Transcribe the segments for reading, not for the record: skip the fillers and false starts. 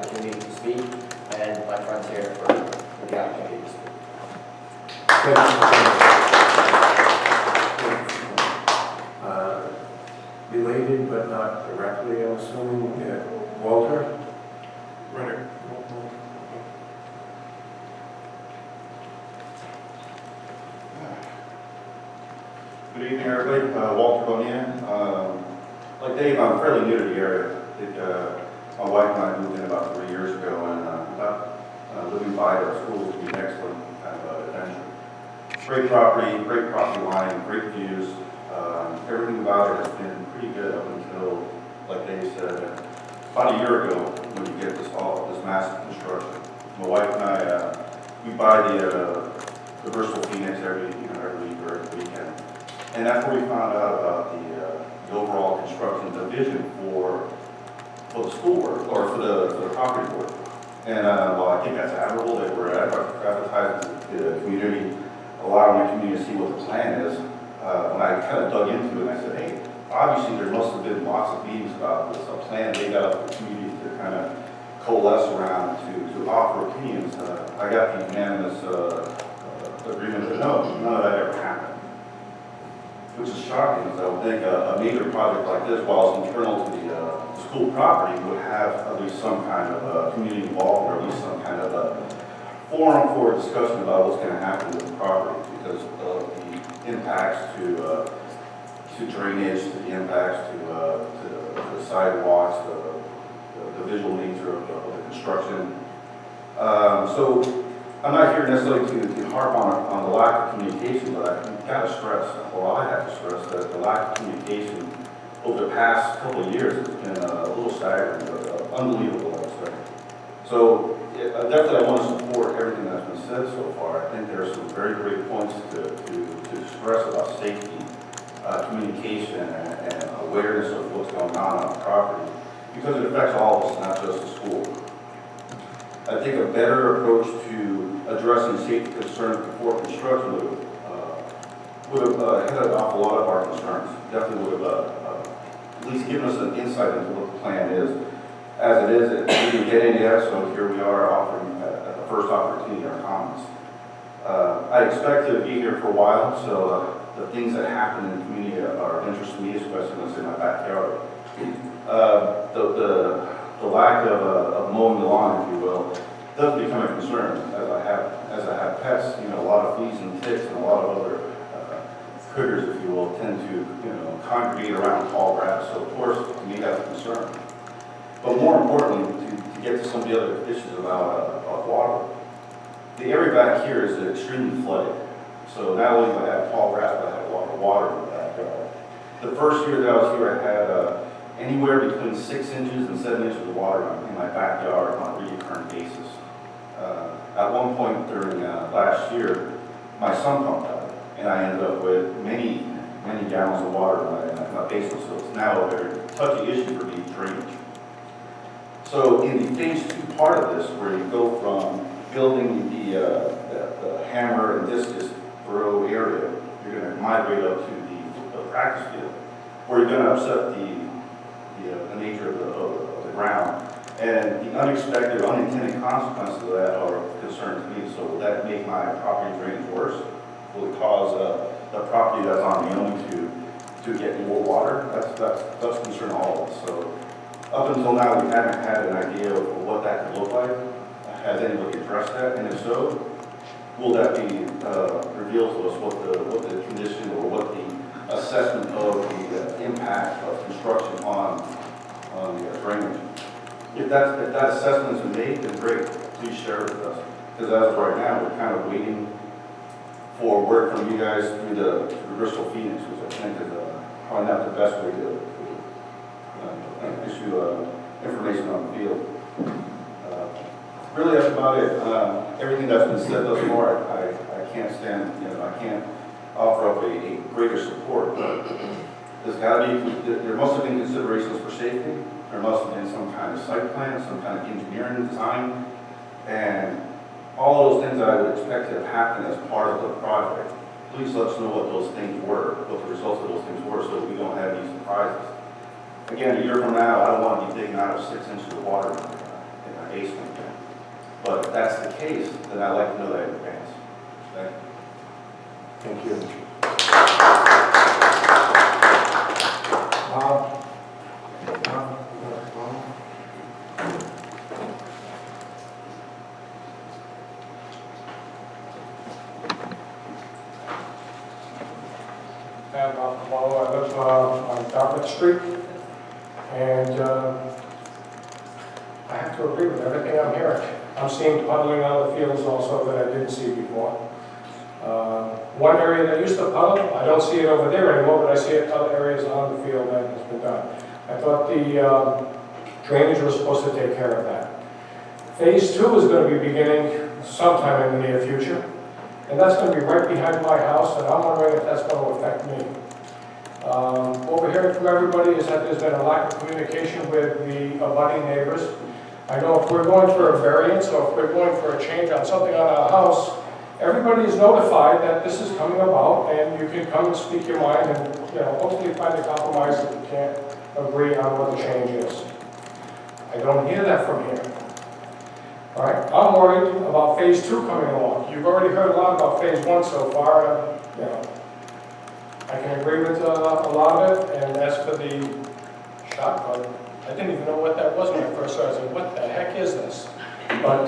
opportunity to speak, and my friends here for the opportunity to speak. Related but not directly, I'm assuming, Walter? Right. Good evening, everybody. Walter Bonilla. Like Dave, I'm fairly new to the area. My wife and I moved in about 3 years ago, and living by our schools has been an excellent kind of adventure. Great property line, great views. Everything about it has been pretty good up until, like Dave said, about a year ago when you get this massive construction. My wife and I, we buy the Bristol Phoenix every week or every weekend. And that's where we found out about the overall construction division for the schoolwork, or for the property board. And well, I think that's admirable that we're advertising to the community, allowing the community to see what the plan is. When I kind of dug into it, I said, hey, obviously there must have been lots of meetings about this, a plan laid out for the community to kind of coalesce around to offer opinions. I got the unanimous agreement that no, none of that ever happened. Which is shocking, because I would think a major project like this, while it's internal to the school property, would have at least some kind of community involvement, or at least some kind of a forum for discussion about what's going to happen with the property, because of the impacts to drainage, to the impacts to the sidewalks, the visual nature of the construction. So I'm not here necessarily to harp on the lack of communication, but I've got to stress, well, I have to stress that the lack of communication over the past couple of years has been a little staggering, but unbelievable, I would say. So definitely I want to support everything that's been said so far. I think there are some very great points to stress about safety, communication, and awareness of what's going on the property, because it affects all of us, not just the school. I think a better approach to addressing safety concerns before construction would have headed off a lot of our concerns. Definitely would have at least given us an insight into what the plan is. As it is, we didn't get any yet, so here we are offering at the first opportunity our comments. I expect to be here for a while, so the things that happen in the community are of interest to me, especially when it's in my backyard. The lack of mowing the lawn, if you will, does become a concern as I have pets. You know, a lot of fleas and ticks and a lot of other critters, if you will, tend to congregate around tall grass. So of course, to me, that's a concern. But more importantly, to get to some of the other issues about water, the area back here is extremely flooded. So not only do I have tall grass, but I have a lot of water in the backyard. The first year that I was here, I had anywhere between 6 inches and 7 inches of water in my backyard on a recurrent basis. At one point during last year, my sump pump died, and I ended up with many gallons of water in my basement, so it's now a very touchy issue for me, drainage. So in the phase 2 part of this, where you go from building the hammer and discus throw area, you're going to migrate up to the practice field, where you're going to upset the nature of the ground. And the unexpected, unintended consequences of that are of concern to me. So will that make my property drainage worse? Will it cause the property that's on me only to get more water? That's concern all of us. So up until now, we haven't had an idea of what that could look like. Has anybody addressed that? And if so, will that be revealed to us what the condition or what the assessment of the impact of construction on the drainage? If that assessment has been made, then great, please share it with us. Because as of right now, we're kind of waiting for word from you guys through the Bristol Phoenix, which I think is probably not the best way to issue information on the field. Really, that's about it. Everything that's been said thus far, I can't stand, I can't offer up a greater support. But there's got to be, there must have been considerations for safety. There must have been some kind of site plan, some kind of engineering design, and all of those things that I would expect to have happened as part of the project. Please let us know what those things were, what the results of those things were, so that we don't have any surprises. Again, a year from now, I don't want to be digging out of 6 inches of water in my the case, then I'd like to know that in advance. Thank you. Thank you. And I live on Dartmouth Street, and I have to agree with everything I'm hearing. I'm seeing puddling on the fields also that I didn't see before. One area that used to puddle, I don't see it over there anymore, but I see it in other areas on the field that has been done. I thought the drainage was supposed to take care of that. Phase 2 is going to be beginning sometime in the near future. And that's going to be right behind my house, and I'm wondering if that's going to affect me. What we're hearing from everybody is that there's been a lack of communication with the abutting neighbors. I know if we're going for a variance or if we're going for a change on something on our house, everybody is notified that this is coming about, and you can come and speak your mind and, hopefully find a compromise if you can't agree on what the change is. I don't hear that from here. All right, I'm worried about phase 2 coming along. You've already heard a lot about phase 1 so far. I can agree with a lot of it. And as for the shotgun, I didn't even know what that was when I first saw it. I said, what the heck is this? But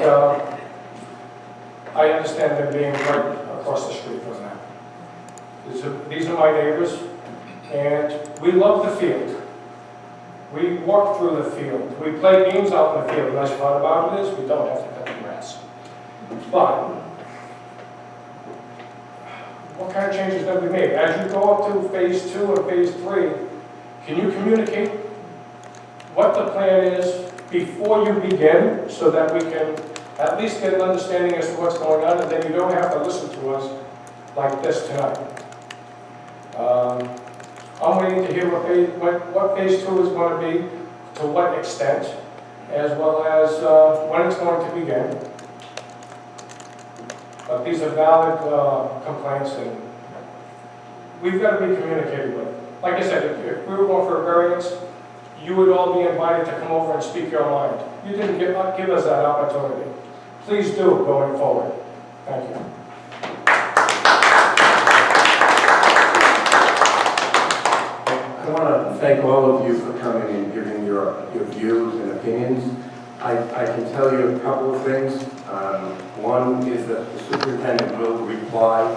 I understand them being right across the street from that. These are my neighbors, and we love the field. We walk through the field. We play games out in the field. The nice part about it is we don't have to cut the grass. But what kind of changes going to be made? As you go up to phase 2 and phase 3, can you communicate what the plan is before you begin so that we can at least get an understanding as to what's going on, and then you don't have to listen to us like this tonight? I'm waiting to hear what phase 2 is going to be, to what extent, as well as when it's going to begin. But these are valid complaints, and we've got to be communicated with. Like I said, if we were going for a variance, you would all be invited to come over and speak your mind. You didn't give us that opportunity. Please do going forward. Thank you. I want to thank all of you for coming and giving your views and opinions. I can tell you a couple of things. One is that the superintendent will reply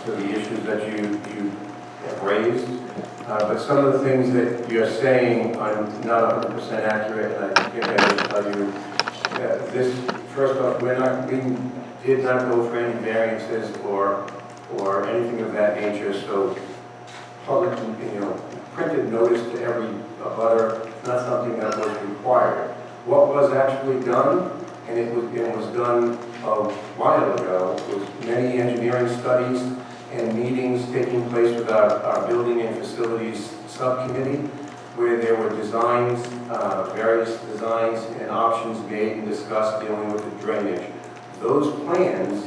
to the issues that you have raised. But some of the things that you're saying are not 100% accurate, and I think I will tell you this. First off, we did not go for any variances or anything of that nature. So public, printed notice to every abutter is not something that was required. What was actually done, and it was done a while ago, was many engineering studies and meetings taking place with our building and facilities subcommittee, where there were designs, various designs and options made and discussed dealing with the drainage. Those plans,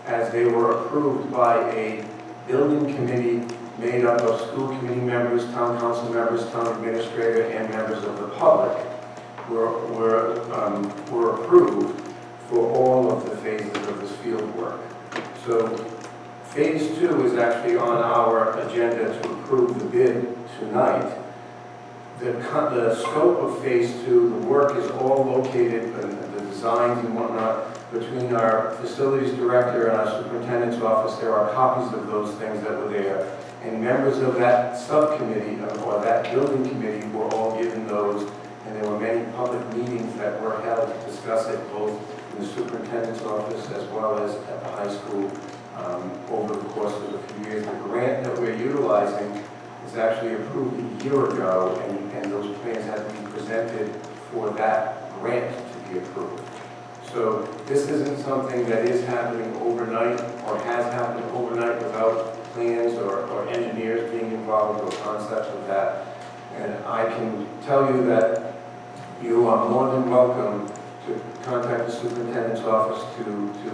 as they were approved by a building committee made up of school committee members, town council members, town administrator, and members of the public, were approved for all of the phases of this field work. So phase 2 is actually on our agenda to approve the bid tonight. The scope of phase 2, the work is all located, the designs and whatnot, between our facilities director and our superintendent's office. There are copies of those things that were there. And members of that subcommittee or that building committee were all given those, and there were many public meetings that were held to discuss it, both in the superintendent's office as well as at the high school over the course of a few years. The grant that we're utilizing was actually approved a year ago, and those plans had to be presented for that grant to be approved. So this isn't something that is happening overnight or has happened overnight without plans or engineers being involved or concepts of that. And I can tell you that you are more than welcome to contact the superintendent's office to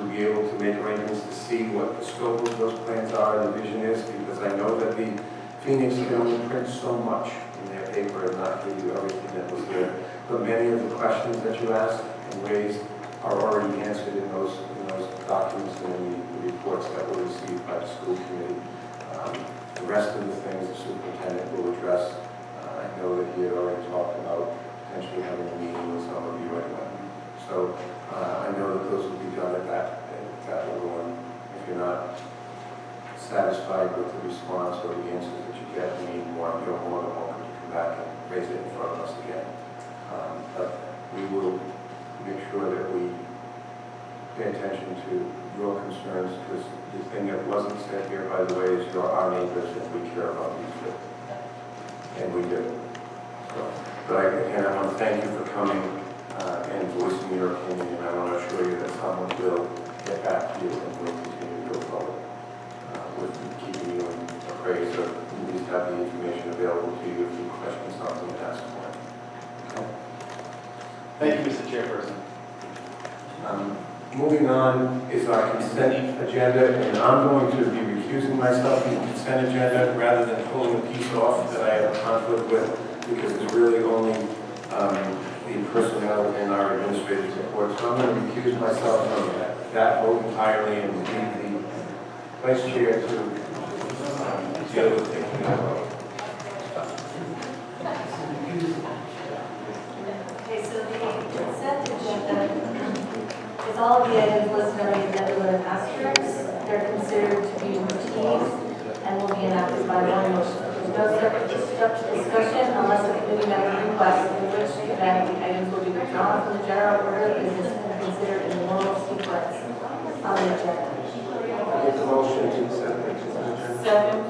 be able to make arrangements to see what the scope of those plans are and the vision is, because I know that the Phoenix can only print so much in their paper and not give you everything that was there. But many of the questions that you asked and raised are already answered in those documents and in the reports that were received by the school committee. The rest of the things the superintendent will address. I know that he had already talked about potentially having a meeting with some of you anyway. So I know that those will be done at that level, and if you're not satisfied with the response or the answers that you get, you're more than welcome to come back and raise it in front of us again. But we will make sure that we pay attention to your concerns, because the thing that wasn't said here, by the way, is you're our neighbors and we care about you too. And we do. So, but again, I want to thank you for coming and voicing your opinion, and I want to assure you that someone will get back to you and will continue to go forward with keeping you appraised, or at least have the information available to you if you question something and ask for it. Okay? Thank you, Mr. Chairperson. Moving on is our consent agenda, and I'm going to be recusing myself from the consent agenda rather than pulling a piece off that I have a conflict with, because it's really only the personnel and our administrative support. So I'm going to recuse myself from that vote entirely and leave the vice chair to deal with taking that vote. Okay, so the consent agenda is all of the items listed on the agenda with an asterisk. They're considered to be routine and will be enacted by one motion. There's no separate discussion unless a committee member requests, in which event the items will be withdrawn from the general order of business and considered in the normal sequence on the agenda. Make the motion to accept the consent agenda. Second,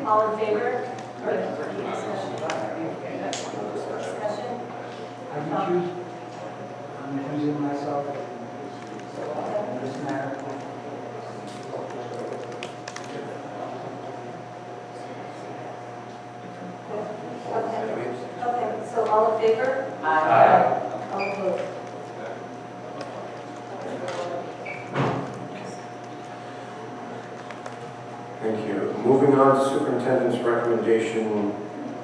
all in favor? Or discussion? Discussion? I'm recusing myself in this matter. Okay, so all in favor? Aye. All opposed? Thank you. Moving on to superintendent's recommendation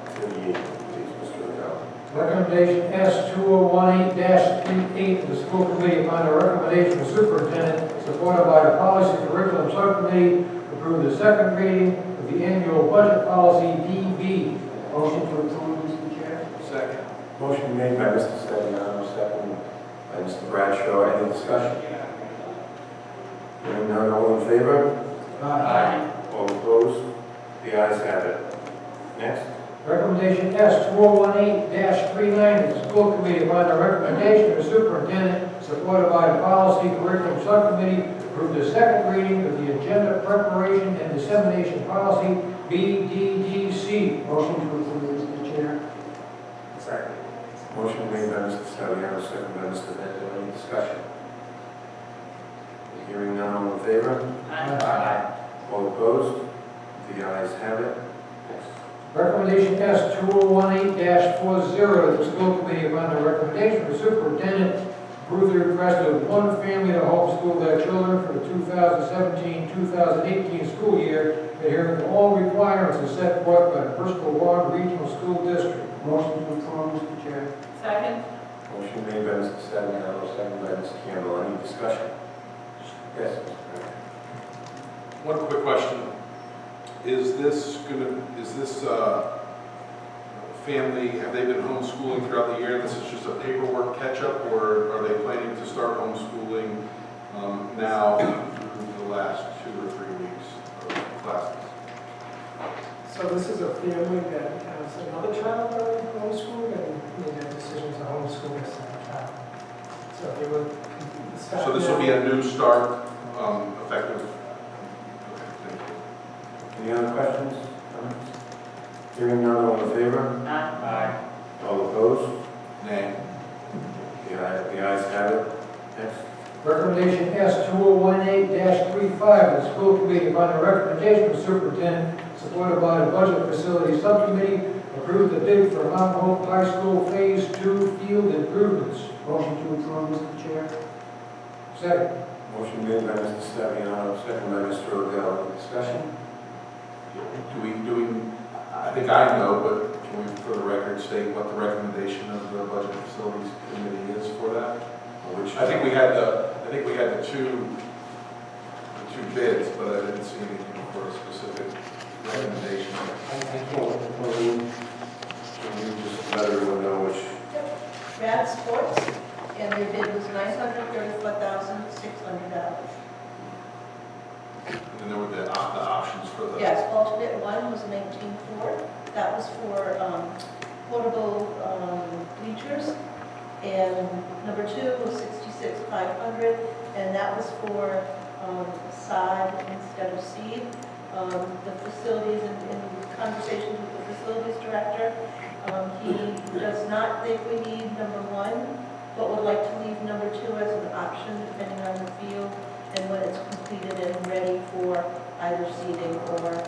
to the, please, Mr. Liddell. Recommendation S2018-38 of the school committee upon the recommendation of the superintendent, supported by the policy curriculum subcommittee, approve the second reading of the annual budget policy DB. Motion to approve, Mr. Chair. Second. Motion made by Mr. Saviano, second by Mr. Bradshaw. Any discussion? Hearing none, all in favor? Aye. All opposed? The ayes have it. Next. Recommendation S2018-39 of the school committee upon the recommendation of the superintendent, supported by the policy curriculum subcommittee, approve the second reading of the agenda preparation and dissemination policy BDDC. Motion to approve, Mr. Chair. Second. Motion made by Mr. Saviano, second by Mr. Bento. Any discussion? Hearing none, all in favor? Aye. All opposed? The ayes have it. Next. Recommendation S2018-40 of the school committee upon the recommendation of the superintendent, approve the request of one family to homeschool their children for the 2017-2018 school year, adhering to all requirements as set forth by the Bristol Warren Regional School District. Motion to approve, Mr. Chair. Second. Motion made by Mr. Saviano, second by Mr. Campbell. Any discussion? Yes, Mr. Bento. One quick question. Is this family, have they been homeschooling throughout the year? This is just a paperwork catch-up, or are they planning to start homeschooling now through the last 2 or 3 weeks of classes? So this is a family that has another child already homeschooled and made that decision to homeschool their second child. So they would start. So this will be a new start, effective. Okay, thank you. Any other questions? Comments? Hearing none, all in favor? Aye. All opposed? Nay. The ayes have it. Next. Recommendation S2018-35 of the school committee upon the recommendation of the superintendent, supported by the budget facility subcommittee, approve the bid for Mount Hope High School Phase 2 field improvements. Motion to approve, Mr. Chair. Second. Motion made by Mr. Saviano, second by Mr. Odell. Any discussion? I think I know, but can we, for the record, state what the recommendation of the Budget Facilities Committee is for that? Or which I think we had the two bids, but I didn't see anything for a specific recommendation. Can you just let everyone know which? Rad Sports, and their bid was $934,600. And then there were the options for the. Yes, alternate one was 19.4. That was for portable bleachers. And number 2 was 66,500, and that was for sod instead of seed. The facilities, in conversations with the facilities director, he does not think we need number 1, but would like to leave number 2 as an option depending on the field and when it's completed and ready for either seeding or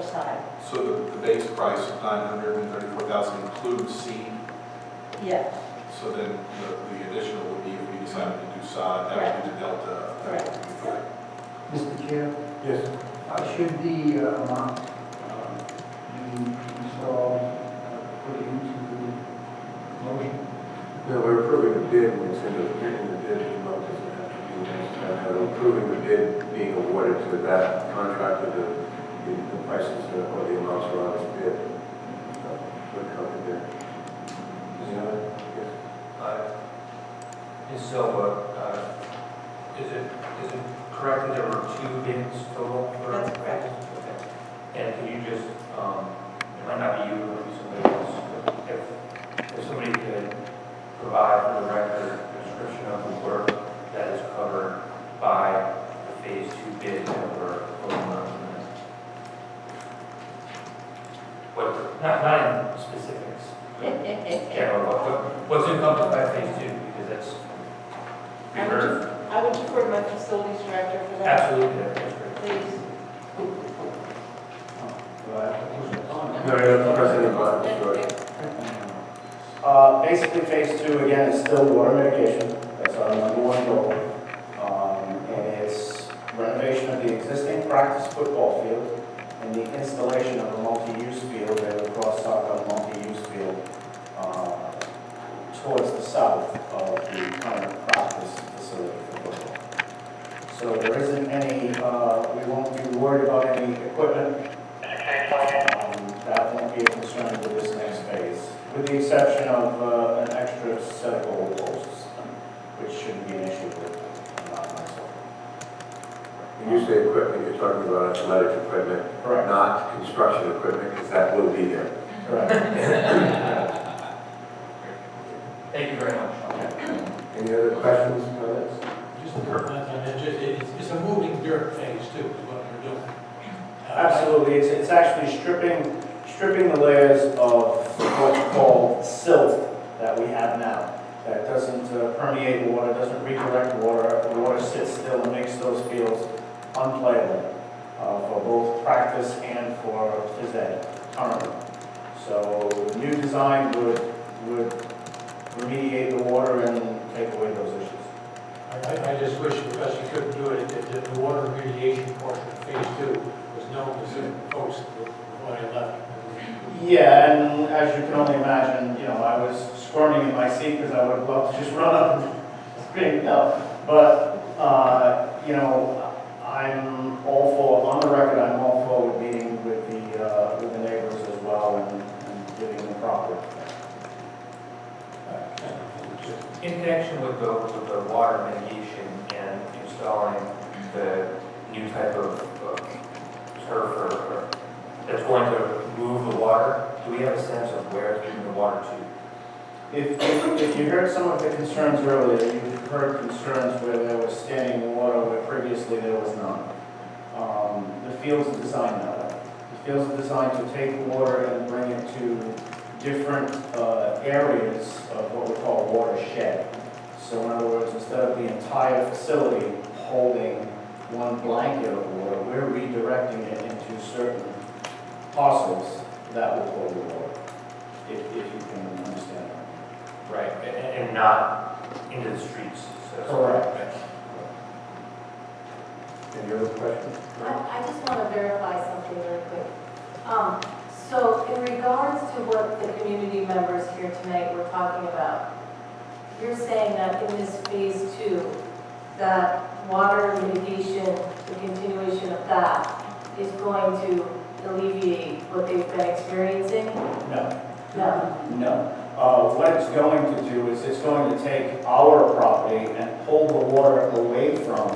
sod. So the base price of $934,000 includes seed. Yes, So then the additional would be if we decided to do sod, that would be the delta. Correct. Mr. Chair, Yes. should the amount you install put into the motion? No, we're approving the bid, when it's in the bid, the amount doesn't have to be, we're approving the bid being awarded to that contractor, the prices or the amounts are on this bid. So, we're covered there. Any other? Yes. So, is it correct that there were 2 bids total for? That's correct. Okay. And can you just, it might not be you, it might be somebody else, but if somebody could provide for the record a description of the work that is covered by the phase 2 bid that we're voting on tonight. What, not in specifics, but general, what's encompassed by phase 2, because that's, we heard. I would defer to my facilities director for that. Absolutely, that's great. Please. No, you're not pressing any buttons, sorry. Basically, phase 2, again, is still water mitigation. That's our number 1 goal. And it's renovation of the existing practice football field and the installation of a multi-use field, a cross-soccer multi-use field, towards the south of the current practice facility for football. So there isn't any, we won't be worried about any equipment. That won't be a concern with this next phase, with the exception of an extra set of goal posts, which shouldn't be an issue with myself. When you say equipment, you're talking about athletic equipment, Correct. not construction equipment, because that will be there. Correct. Thank you very much. Any other questions, comments? Just a comment on that, it's a moving dirt phase too, is what we're doing. Absolutely, it's actually stripping the layers of what's called silt that we have now. That doesn't permeate water, doesn't redirect water. The water sits still and makes those fields unplayable for both practice and for phys ed currently. So the new design would remediate the water and take away those issues. I just wish, because you couldn't do it, if the water remediation portion of phase 2 was known to certain folks before I left. Yeah, and as you can only imagine, I was squirming in my seat because I would have loved to just run up and scream no. But, I'm all for, on the record, I'm all for meeting with the neighbors as well and giving them proper. In connection with the water mitigation and installing the new type of turf or that's going to move the water, do we have a sense of where it's moving the water to? If you heard some of the concerns earlier, you've heard concerns where there was standing water where previously there was none. The fields are designed that way. The fields are designed to take water and bring it to different areas of what we call watershed. So in other words, instead of the entire facility holding one blanket of water, we're redirecting it into certain parcels that will hold the water, if you can understand that. Right, and not into the streets. So. Correct. Any other questions? I just want to verify something very quick. So in regards to what the community members here tonight were talking about, you're saying that in this phase 2, that water mitigation, the continuation of that is going to alleviate what they've been experiencing? No. No. No. What it's going to do is it's going to take our property and pull the water away from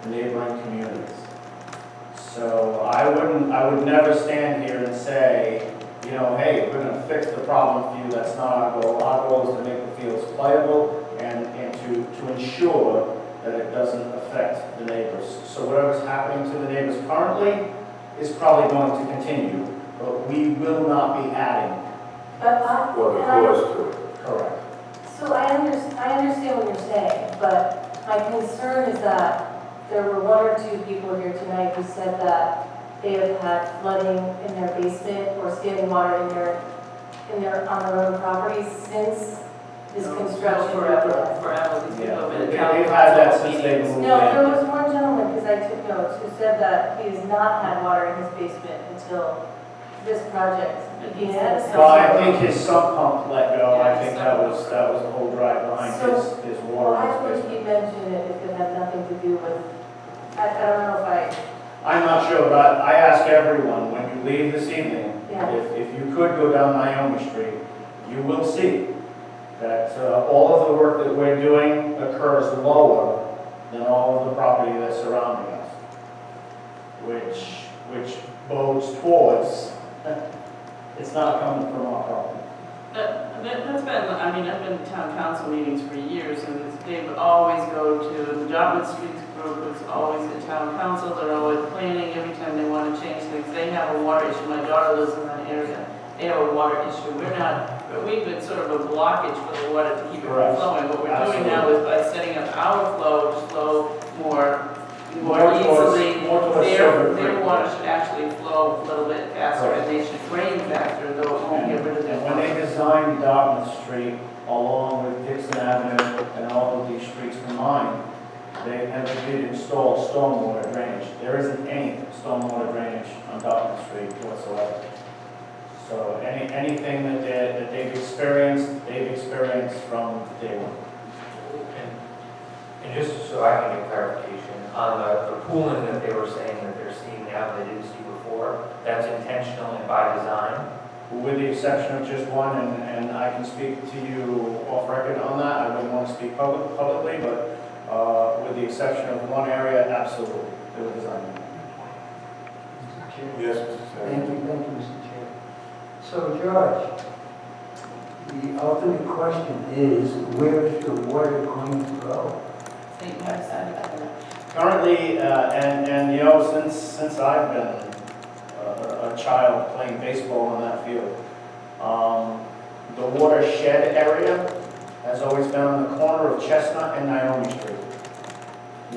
the neighboring communities. So I would never stand here and say, you know, hey, we're going to fix the problem for you. That's not our goal. Our goal is to make the fields playable and to ensure that it doesn't affect the neighbors. So whatever's happening to the neighbors currently is probably going to continue, but we will not be adding. But Or the cause to it. Correct. So I understand what you're saying, but my concern is that there were 1 or 2 people here tonight who said that they have had flooding in their basement or standing water on their own properties since this construction. Forever, these people have been They've in town. had that since they moved in. No, there was one gentleman, because I took notes, who said that he has not had water in his basement until this project. He had a Well, I think his sump pump let go. I think that was the whole drive behind So, his water. Why in would his he basement. mention it if it had nothing to do with, I don't know if I'm not sure, but I ask everyone, when you leave this evening, Yeah. if you could go down Naomi Street, you will see that all of the work that we're doing occurs lower than all of the property that's surrounding us, which bodes towards it's not coming from our property. That's been, I mean, I've been to town council meetings for years, and they would always go to, the Dartmouth Streets group was always at town council, they're always planning every time they want to change things. They have a water issue, my daughter lives in that area, they have a water issue. We're not, but we've been sort of a blockage for the water to keep it from Correct. flowing. What we're Absolutely. doing now is by setting up our flow to flow more More towards easily. Silver Their Creek. water should actually flow a little bit faster, and they should drain faster, though it won't get rid of their And when water. they designed Dartmouth Street along with Dixon Avenue and all of these streets combined, they never did install stormwater drainage. There isn't any stormwater drainage on Dartmouth Street whatsoever. So anything that they've experienced from day one. And just so I can get clarification, on the pooling that they were saying that they're seeing now that they didn't see before, that's intentional and by design? With the exception of just one, and I can speak to you off record on that, I wouldn't want to speak publicly, but with the exception of one area, absolutely, they were designed. Yes, Mr. Thank Chairman. you, Mr. Chair. So, George, the ultimate question is, where is the water going to go? St. Mark's Sanitary. Currently, and you know, since I've been a child playing baseball on that field, the watershed area has always been on the corner of Chestnut and Naomi Street,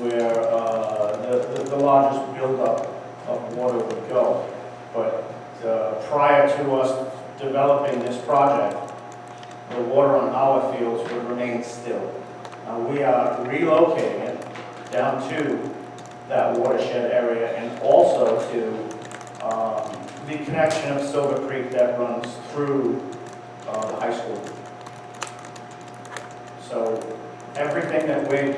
where the largest buildup of water would go. But prior to us developing this project, the water on our fields would remain still. Now, we are relocating it down to that watershed area and also to the connection of Silver Creek that runs through the high school. So everything that we